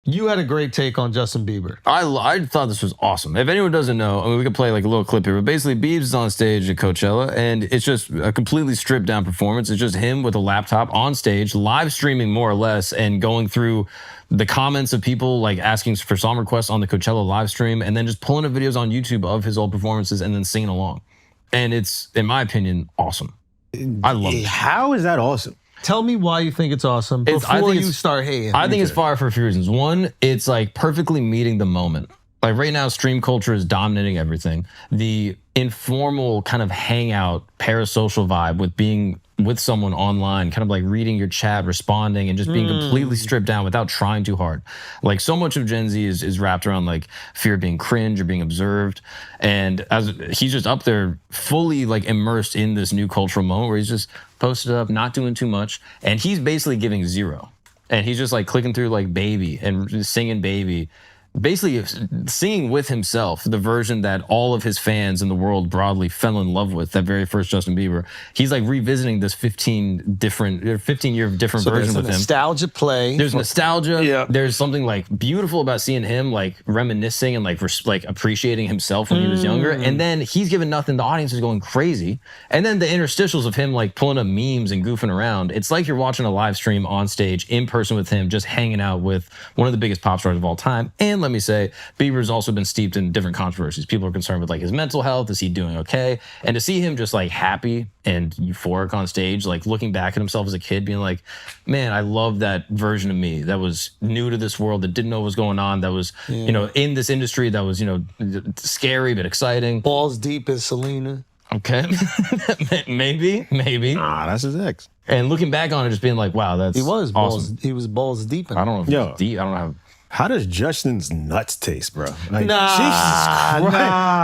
You had a great take on Justin Bieber. I thought this was awesome. If anyone doesn't know, I mean, we could play like a little clip here, but basically Biebs is on stage at Coachella, and it's just a completely stripped down performance. It's just him with a laptop on stage, live streaming more or less, and going through the comments of people like asking for song requests on the Coachella live stream, and then just pulling up videos on YouTube of his old performances and then singing along. And it's, in my opinion, awesome. I love it. How is that awesome? Tell me why you think it's awesome before you start hating. I think it's fire for a few reasons. One, it's like perfectly meeting the moment. Like right now, stream culture is dominating everything. The informal kind of hangout, parasocial vibe with being with someone online, kind of like reading your chat, responding, and just being completely stripped down without trying too hard. Like so much of Gen Z is wrapped around like fear of being cringe or being observed. And as he's just up there fully like immersed in this new cultural moment where he's just posted up, not doing too much. And he's basically giving zero. And he's just like clicking through like Baby and singing Baby. Basically singing with himself, the version that all of his fans in the world broadly fell in love with, that very first Justin Bieber. He's like revisiting this 15-year different version with him. Nostalgia play. There's nostalgia. Yeah. There's something like beautiful about seeing him like reminiscing and like appreciating himself when he was younger. And then he's giving nothing. The audience is going crazy. And then the interstitials of him like pulling up memes and goofing around. It's like you're watching a live stream on stage in person with him, just hanging out with one of the biggest pop stars of all time. And let me say, Bieber's also been steeped in different controversies. People are concerned with like his mental health. Is he doing okay? And to see him just like happy and euphoric on stage, like looking back at himself as a kid, being like, man, I love that version of me that was new to this world, that didn't know what was going on, that was, you know, in this industry, that was, you know, scary but exciting. Balls deep as Selena. Okay. maybe. Ah, that's his ex. And looking back on it, just being like, wow, that's awesome. He was balls deep. I don't know if it's deep. I don't know how does Justin's nuts taste, bro? Like, nah.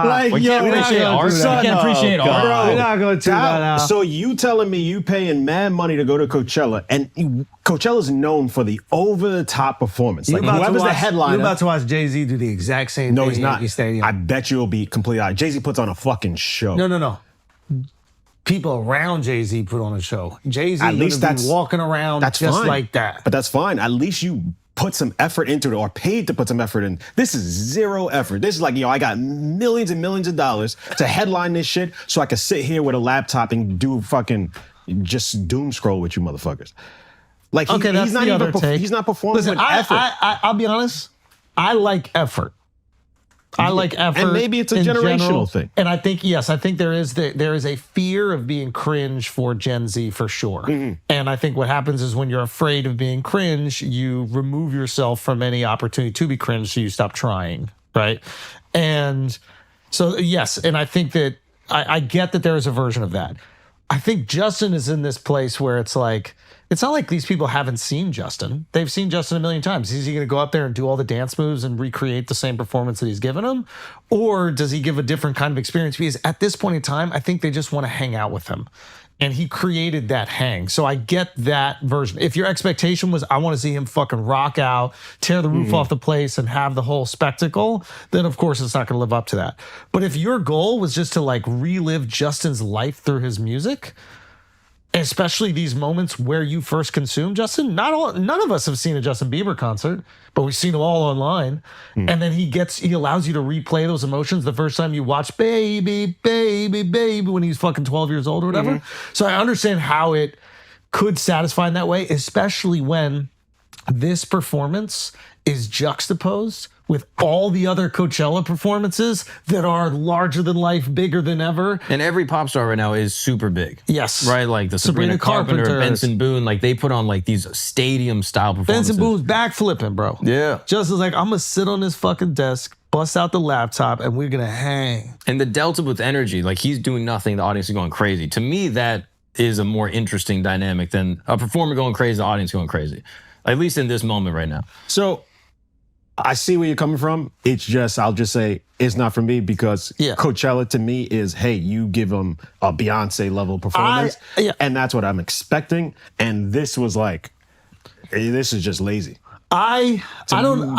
Like, we can't appreciate art. We can't appreciate art. Bro, we're not going to that out. So you telling me you paying mad money to go to Coachella, and Coachella's known for the over-the-top performance. Like whoever's the headliner. You're about to watch Jay-Z do the exact same thing. No, he's not. Stadium. I bet you it'll be completely out. Jay-Z puts on a fucking show. No. People around Jay-Z put on a show. Jay-Z at least that's walking around just fine. Like that. But that's fine. At least you put some effort into it, or paid to put some effort in. This is zero effort. This is like, I got millions and millions of dollars to headline this shit so I can sit here with a laptop and do fucking just doom scroll with you motherfuckers. Like, he's not even he's not performing with effort. I'll be honest. I like effort. I like effort. And maybe it's a generational thing. And I think, yes, there is a fear of being cringe for Gen Z for sure. Mm-hmm. And I think what happens is when you're afraid of being cringe, you remove yourself from any opportunity to be cringe, so you stop trying, right? And so, yes, and I think that I get that there is a version of that. I think Justin is in this place where it's like, it's not like these people haven't seen Justin. They've seen Justin a million times. Is he going to go up there and do all the dance moves and recreate the same performance that he's given them? Or does he give a different kind of experience? Because at this point in time, I think they just want to hang out with him. And he created that hang. So I get that version. If your expectation was, I want to see him fucking rock out, tear the roof off the place and have the whole spectacle, then of course it's not going to live up to that. But if your goal was just to like relive Justin's life through his music, especially these moments where you first consumed Justin, none of us have seen a Justin Bieber concert, but we've seen them all online. And then he allows you to replay those emotions the first time you watch Baby, Baby, Baby when he's fucking 12 years old or whatever. So I understand how it could satisfy in that way, especially when this performance is juxtaposed with all the other Coachella performances that are larger than life, bigger than ever. And every pop star right now is super big. Yes. Right? Like the Sabrina Carpenter, Benson Boone, like they put on like these stadium style performances. Benson Boone's backflipping, bro. Yeah. Justin's like, I'm going to sit on this fucking desk, bust out the laptop, and we're going to hang. And the delta with energy, like he's doing nothing, the audience is going crazy. To me, that is a more interesting dynamic than a performer going crazy, the audience going crazy. At least in this moment right now. So I see where you're coming from. It's just, I'll just say, it's not for me because Coachella to me is, hey, you give them a Beyonce level performance. And that's what I'm expecting. And this was like, this is just lazy. To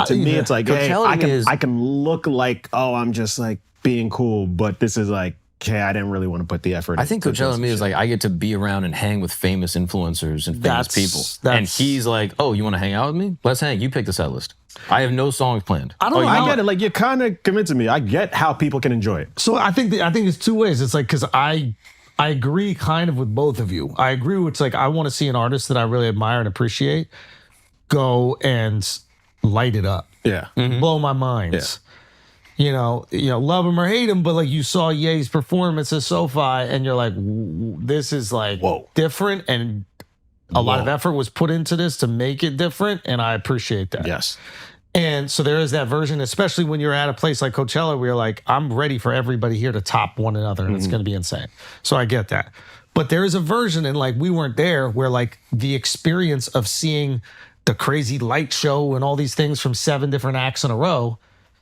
me, it's like, hey, I can look like, oh, I'm just like being cool, but this is like, okay, I didn't really want to put the effort. I think Coachella to me is like, I get to be around and hang with famous influencers and famous people. And he's like, oh, you want to hang out with me? Let's hang. You pick the set list. I have no songs planned. I don't know. I get it. Like, you're kind of convincing me. I get how people can enjoy it. So I think it's two ways. It's like, because I agree kind of with both of you. I agree with, it's like, I want to see an artist that I really admire and appreciate go and light it up. Yeah. Blow my mind. Yeah. You know, love him or hate him, but like you saw Ye's performance at SoFi and you're like, this is like different, and a lot of effort was put into this to make it different, and I appreciate that. Yes. And so there is that version, especially when you're at a place like Coachella where you're like, I'm ready for everybody here to top one another, and it's going to be insane. So I get that. But there is a version, and like we weren't there, where like the experience of seeing the crazy light show and all these things from 7 different acts in a row,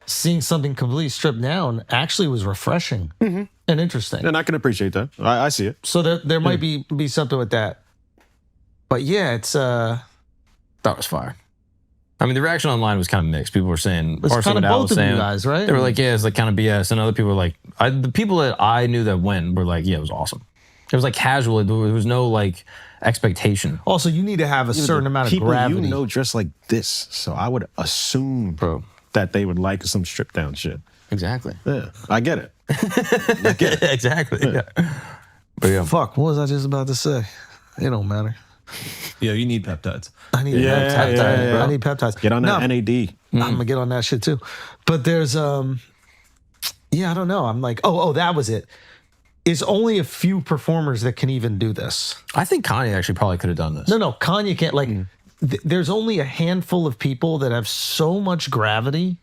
seeing something completely stripped down actually was refreshing and interesting. And I can appreciate that. I see it. So there might be something with that. But yeah, it's that was fire. I mean, the reaction online was kind of mixed. People were saying, it's kind of both of you guys, right? They were like, yeah, it's like kind of BS. And other people were like, the people that I knew that went were like, yeah, it was awesome. It was like casual. There was no like expectation. Also, you need to have a certain amount of gravity. People you know dress like this. So I would assume, that they would like some stripped down shit. Exactly. Yeah, I get it. Exactly. Yeah. But yeah. Fuck, what was I just about to say? It don't matter. Yeah, you need peptides. I need peptides. Yeah. I need peptides. Get on that NAD. I'm gonna get on that shit too. But there's I don't know. I'm like, oh, that was it. It's only a few performers that can even do this. I think Kanye actually probably could have done this. No, Kanye can't. Like, there's only a handful of people that have so much gravity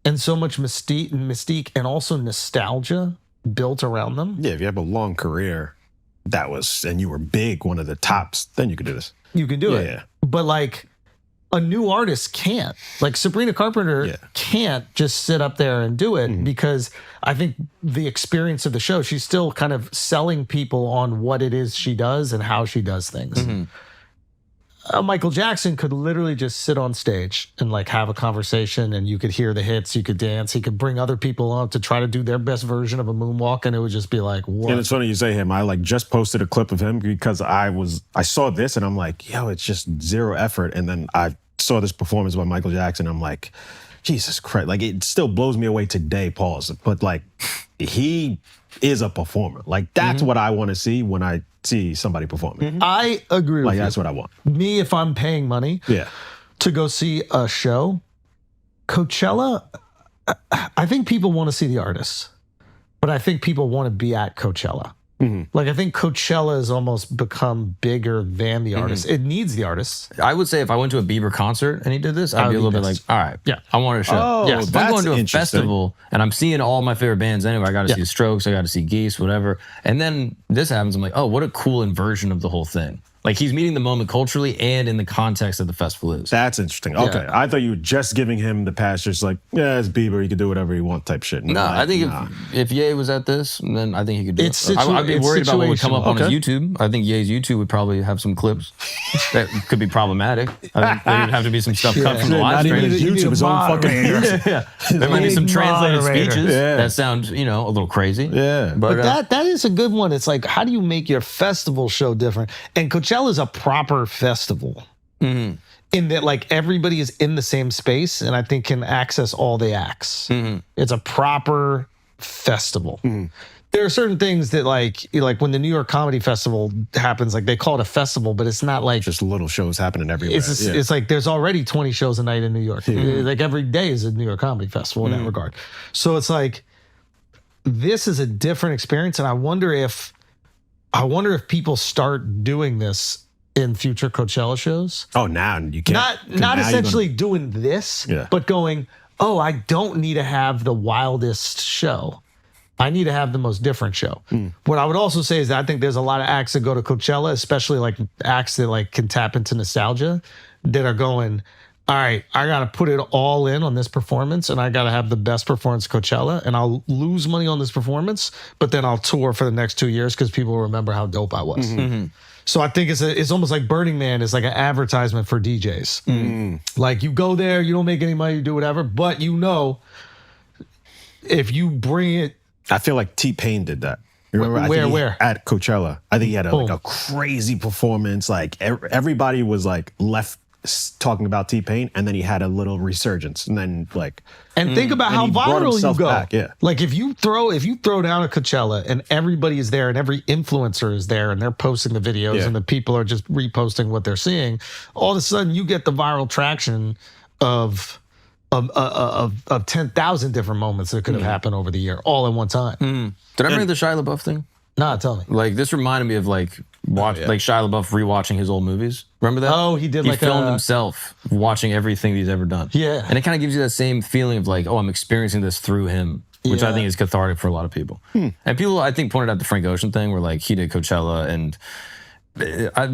and so much mystique and also nostalgia built around them. Yeah, if you have a long career, and you were big, one of the tops, then you could do this. You can do it. Yeah. But like a new artist can't. Like Sabrina Carpenter can't just sit up there and do it because I think the experience of the show, she's still kind of selling people on what it is she does and how she does things. Michael Jackson could literally just sit on stage and like have a conversation, and you could hear the hits, you could dance, he could bring other people up to try to do their best version of a moonwalk, and it would just be like, what? And it's funny you say him. I like just posted a clip of him because I saw this and I'm like, yo, it's just zero effort. And then I saw this performance by Michael Jackson. I'm like, Jesus Christ. Like, it still blows me away today, pause. But like, he is a performer. Like, that's what I want to see when I see somebody performing. I agree with you. That's what I want. Me, if I'm paying money to go see a show, Coachella, I think people want to see the artists, but I think people want to be at Coachella. Like, I think Coachella has almost become bigger than the artists. It needs the artists. I would say if I went to a Bieber concert and he did this, I'd be a little bit like, all right, I want a show. Oh, If I'm going to a interesting. festival and I'm seeing all my favorite bands anyway, I got to see Strokes, I got to see Geese, whatever. And then this happens, I'm like, oh, what a cool inversion of the whole thing. Like, he's meeting the moment culturally and in the context that the festival is. That's interesting. Okay. I thought you were just giving him the pass, just like, yeah, it's Bieber, he can do whatever he wants type shit. No, like, I think if Ye was at this, then I think he could do it. I'd be it's worried about what would come up on his Okay. YouTube. I think Ye's YouTube would probably have some clips that could be problematic. I think there would have to be some stuff cut from the live Not even stream. his You need YouTube, a his own fucking moderator. There might be some translated moderator. speeches Yeah. that sound, a little crazy. Yeah. But, That is a good one. It's like, how do you make your festival show different? And Coachella is a proper festival in that, like, everybody is in the same space and I think can access all the acts. It's a proper festival. There are certain things that like when the New York Comedy Festival happens, like they call it a festival, but it's not like just little shows happening everywhere. it's like there's already 20 shows a night in New York. Like every day is a New York Comedy Festival in that regard. So it's like, this is a different experience, and I wonder if people start doing this in future Coachella shows. Oh, now you can't. Not essentially doing this, Yeah. but going, oh, I don't need to have the wildest show. I need to have the most different show. What I would also say is that I think there's a lot of acts that go to Coachella, especially like acts that like can tap into nostalgia, that are going, all right, I got to put it all in on this performance, and I got to have the best performance at Coachella, and I'll lose money on this performance, but then I'll tour for the next 2 years because people will remember how dope I was. So I think it's almost like Burning Man is like an advertisement for DJs. Like, you go there, you don't make any money, you do whatever, but if you bring it. I feel like T-Pain did that. Remember? Where? At Coachella. I think he had a crazy performance. Like, everybody was like left talking about T-Pain, and then he had a little resurgence, and then like. And think about how viral you go. Back, yeah. Like if you throw down a Coachella and everybody is there and every influencer is there and they're posting the videos and the people are just reposting what they're seeing, all of a sudden you get the viral traction of 10,000 different moments that could have happened over the year all at one time. Did I bring the Shia LaBeouf thing? Nah, tell me. Like this reminded me of like like Shia LaBeouf rewatching his old movies. Remember that? Oh, he did. He filmed himself watching everything he's ever done. Yeah, and it kind of gives you that same feeling of like, oh, I'm experiencing this through him, which I think is cathartic for a lot of people. And people, I think, pointed out the Frank Ocean thing where like he did Coachella, and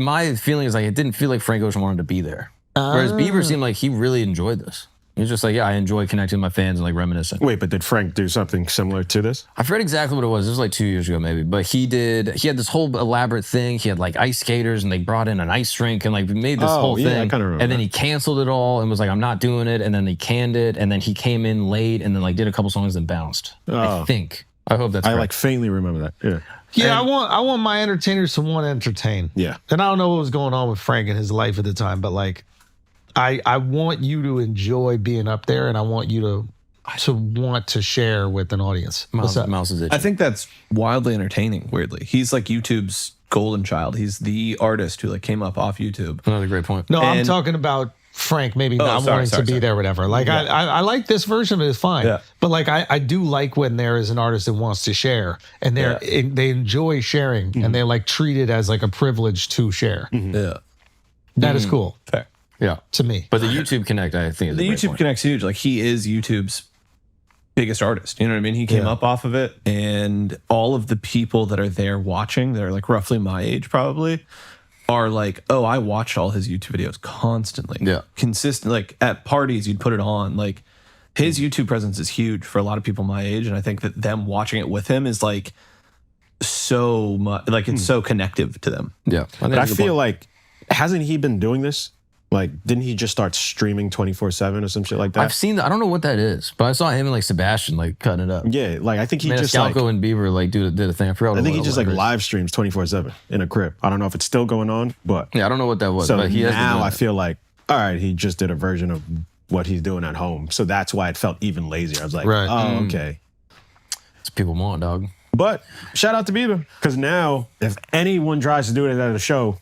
my feeling is like it didn't feel like Frank Ocean wanted to be there, whereas Bieber seemed like he really enjoyed this. He's just like, yeah, I enjoy connecting with my fans and like reminiscing. Wait, but did Frank do something similar to this? I forget exactly what it was. It was like 2 years ago, maybe. But he had this whole elaborate thing. He had like ice skaters and they brought in an ice rink and like made this whole thing. I kind of remember. And then he canceled it all and was like, I'm not doing it. And then they canned it. And then he came in late and then like did a couple songs and bounced. I think. I hope that's correct. I like faintly remember that. Yeah. Yeah, I want my entertainers to want to entertain. Yeah. And I don't know what was going on with Frank in his life at the time, but like I want you to enjoy being up there, and I want you to want to share with an audience. Mouse is itching. I think that's wildly entertaining, weirdly. He's like YouTube's golden child. He's the artist who like came up off YouTube. Another great point. No, I'm talking about Frank maybe not wanting to be there, whatever. Like I like this version of it is fine. Yeah. But like I do like when there is an artist that wants to share and they enjoy sharing and they like treat it as like a privilege to share. Yeah. That is cool. Fair. Yeah. To me. But the YouTube Connect, I think, is the YouTube Connect's huge. Like he is YouTube's biggest artist. You know what I mean? He came up off of it, and all of the people that are there watching, that are like roughly my age probably, are like, oh, I watch all his YouTube videos constantly. Yeah. Consistent. Like at parties, you'd put it on. Like his YouTube presence is huge for a lot of people my age. And I think that them watching it with him is like so much, like it's so connective to them. Yeah. But I feel like, hasn't he been doing this? Like, didn't he just start streaming 24/7 or some shit like that? I've seen that. I don't know what that is, but I saw him and like Sebastian like cutting it up. Yeah, like I think he just Scalco and Bieber like did a thing. I think he just like live streams 24/7 in a crib. I don't know if it's still going on, but yeah, I don't know what that was. So but he now I feel like, all right, he just did a version of what he's doing at home. So that's why it felt even lazier. I was like, oh, okay. It's people want, dog. But shout out to Bieber, because now if anyone tries to do it at a show,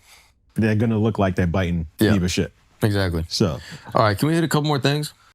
they're gonna look like they're biting Bieber shit. Exactly. So, all right, can we hit a couple more things?